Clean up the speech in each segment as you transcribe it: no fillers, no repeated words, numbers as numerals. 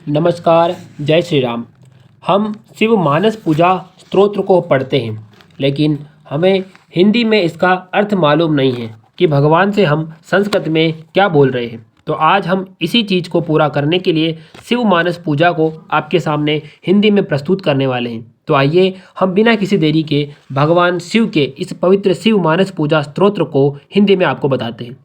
नमस्कार, जय श्री राम। हम शिव मानस पूजा स्तोत्र को पढ़ते हैं, लेकिन हमें हिंदी में इसका अर्थ मालूम नहीं है कि भगवान से हम संस्कृत में क्या बोल रहे हैं। तो आज हम इसी चीज़ को पूरा करने के लिए शिव मानस पूजा को आपके सामने हिंदी में प्रस्तुत करने वाले हैं। तो आइए हम बिना किसी देरी के भगवान शिव के इस पवित्र शिव मानस पूजा स्तोत्र को हिंदी में आपको बताते हैं।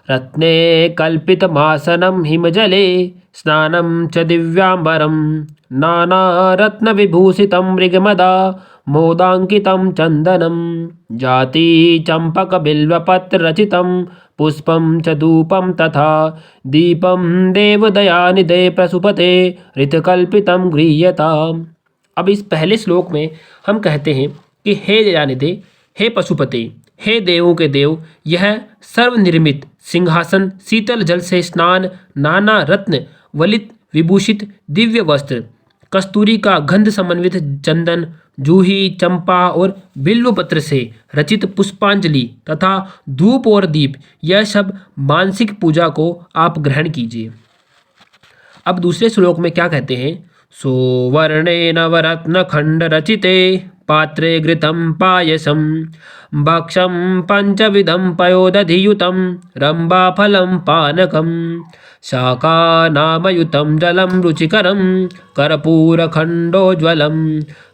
रत्ने कल्पितमासनं हिमजले स्नानं च दिव्याम्बरं नानारत्नविभूषितं मृगमदा मोदाङ्कितं चन्दनं जाति चम्पकबिल्वपत्ररचितं पुष्पं च धूपं तथा दीपं देवदयानिधे प्रसुपते ऋतकल्पितं गृह्यताम्। अब इस पहले श्लोक में हम कहते हैं कि हे दयानिधे, हे पशुपते, हे देवों के देव, यह सर्वनिर्मित सिंहासन, शीतल जल से स्नान, नाना रत्न वलित विभूषित दिव्य वस्त्र, कस्तूरी का गंध समन्वित चंदन, जूही, चंपा और बिल्व पत्र से रचित पुष्पांजलि तथा धूप और दीप, यह सब मानसिक पूजा को आप ग्रहण कीजिए। अब दूसरे श्लोक में क्या कहते हैं? सोवर्णे नवरत्न खंड रचिते पात्रे घृतं पायसं भक्षं पंचविधं पयोदधियुतं रंबाफलं पानकं शाकानामयुतं जलं रुचिकरं कर्पूरखण्डोज्ज्वलं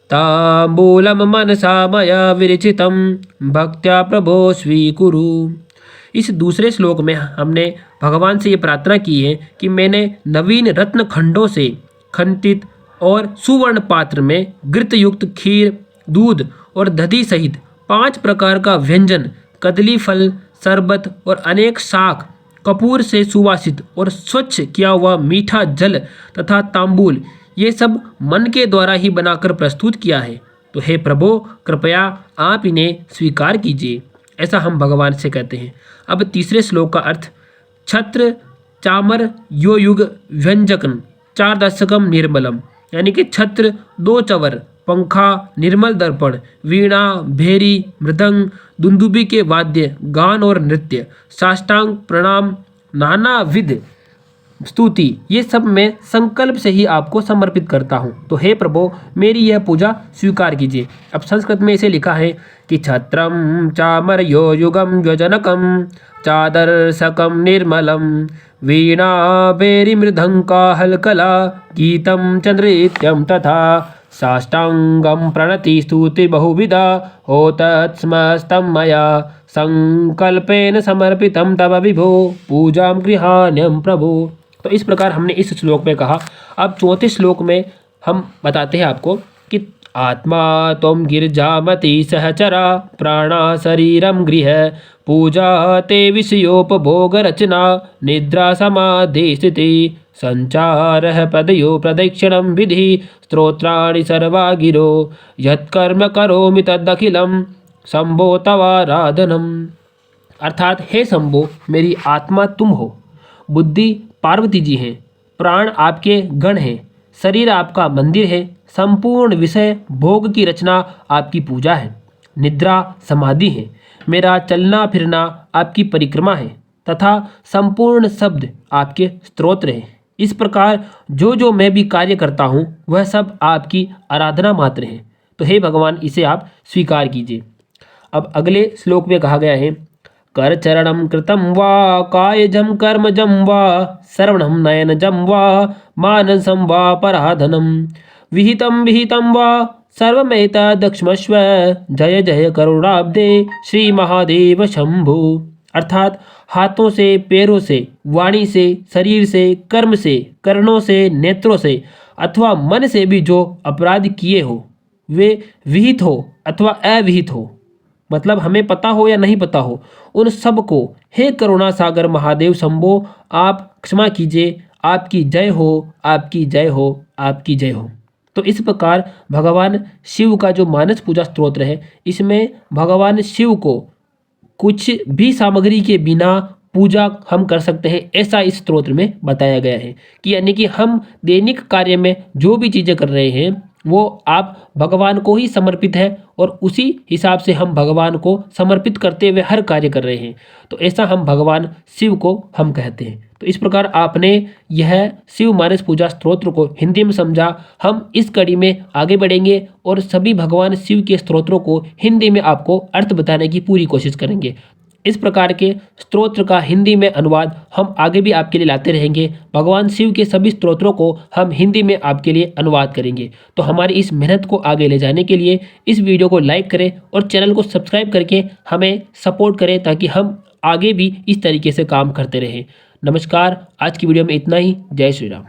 ताम्बूलं मनसा मया विरचितं भक्त्या प्रभो स्वीकुरु। इस दूसरे श्लोक में हमने भगवान से ये प्रार्थना की है कि मैंने नवीन रत्न खंडों से खंडित और सुवर्ण पात्र में घृत युक्त खीर, दूध और दधी सहित 5 प्रकार का व्यंजन, कदली फल, शरबत और अनेक शाक, कपूर से सुवासित और स्वच्छ किया हुआ मीठा जल तथा तांबूल, ये सब मन के द्वारा ही बनाकर प्रस्तुत किया है। तो हे प्रभु, कृपया आप इन्हें स्वीकार कीजिए, ऐसा हम भगवान से कहते हैं। अब तीसरे श्लोक का अर्थ। छत्र चामर यो युग व्यंजकन 4 दशकम निर्मलम, यानी कि छत्र, 2 चवर, पंखा, निर्मल दर्पण, वीणा, भेरी, मृदंग, दुंदुबी के वाद्य, गान और नृत्य, साष्टांग प्रणाम, नाना विध स्तुति, ये सब मैं संकल्प से ही आपको समर्पित करता हूँ। तो हे प्रभु, मेरी यह पूजा स्वीकार कीजिए। अब संस्कृत में इसे लिखा है कि छत्रम चामर यो युगम योजनकम चादर्शकम निर्मलम वीणा बेरी मृदंका हलकला गीतम चंद्रित्यम तथा साष्टांगम प्रणति स्तुति बहुविधा हो तत्स्मस्तं मया संकल्पेन समर्पितं तव विभो पूजां गृहाण्यं प्रभु। तो इस प्रकार हमने इस श्लोक में कहा। अब चौथे श्लोक में हम बताते हैं आपको कि आत्मा त्वं गिरिजामति सहचरा प्राणा शरीरं गृह पूजा ते विषयोपभोग रचना निद्रा समाधि स्थिति संचारः पदयो प्रदक्षिणं विधि स्तोत्राणि सर्वा गिरो यत्कर्म करोमि तदखिलं शंभो तवाराधनम। अर्थात हे शंभो, मेरी आत्मा तुम हो, बुद्धि पार्वती जी हैं, प्राण आपके गण हैं, शरीर आपका मंदिर है, संपूर्ण विषय भोग की रचना आपकी पूजा है, निद्रा समाधि है, मेरा चलना फिरना आपकी परिक्रमा है तथा संपूर्ण शब्द आपके स्तोत्र हैं। इस प्रकार जो जो मैं भी कार्य करता हूँ वह सब आपकी आराधना मात्र है। तो हे भगवान, इसे आप स्वीकार कीजिए। अब अगले श्लोक में कहा गया है कर चरणम कृतम वा कायजम कर्मजम वा श्रवणम नयनजम वा मानसम वा पराधनम विहितम विहितम वा सर्वमेतदक्षमस्व जय जय करुणाब्दे श्री महादेव शंभु। अर्थात हाथों से, पैरों से, वाणी से, शरीर से, कर्म से, कर्णों से, नेत्रों से अथवा मन से भी जो अपराध किए हो वे विहित हो अथवा अविहित हो, मतलब हमें पता हो या नहीं पता हो, उन सब को हे करुणा सागर महादेव शंभो आप क्षमा कीजिए। आपकी जय हो, आपकी जय हो, आपकी जय हो। तो इस प्रकार भगवान शिव का जो मानस पूजा स्तोत्र है, इसमें भगवान शिव को कुछ भी सामग्री के बिना पूजा हम कर सकते हैं, ऐसा इस स्तोत्र में बताया गया है कि यानी कि हम दैनिक कार्य में जो भी चीज़ें कर रहे हैं वो आप भगवान को ही समर्पित है और उसी हिसाब से हम भगवान को समर्पित करते हुए हर कार्य कर रहे हैं। तो ऐसा हम भगवान शिव को हम कहते हैं। तो इस प्रकार आपने यह शिव मानस पूजा स्तोत्र को हिंदी में समझा। हम इस कड़ी में आगे बढ़ेंगे और सभी भगवान शिव के स्तोत्रों को हिंदी में आपको अर्थ बताने की पूरी कोशिश करेंगे। इस प्रकार के स्तोत्र का हिंदी में अनुवाद हम आगे भी आपके लिए लाते रहेंगे। भगवान शिव के सभी स्तोत्रों को हम हिंदी में आपके लिए अनुवाद करेंगे। तो हमारी इस मेहनत को आगे ले जाने के लिए इस वीडियो को लाइक करें और चैनल को सब्सक्राइब करके हमें सपोर्ट करें, ताकि हम आगे भी इस तरीके से काम करते रहें। नमस्कार, आज की वीडियो में इतना ही। जय श्री राम।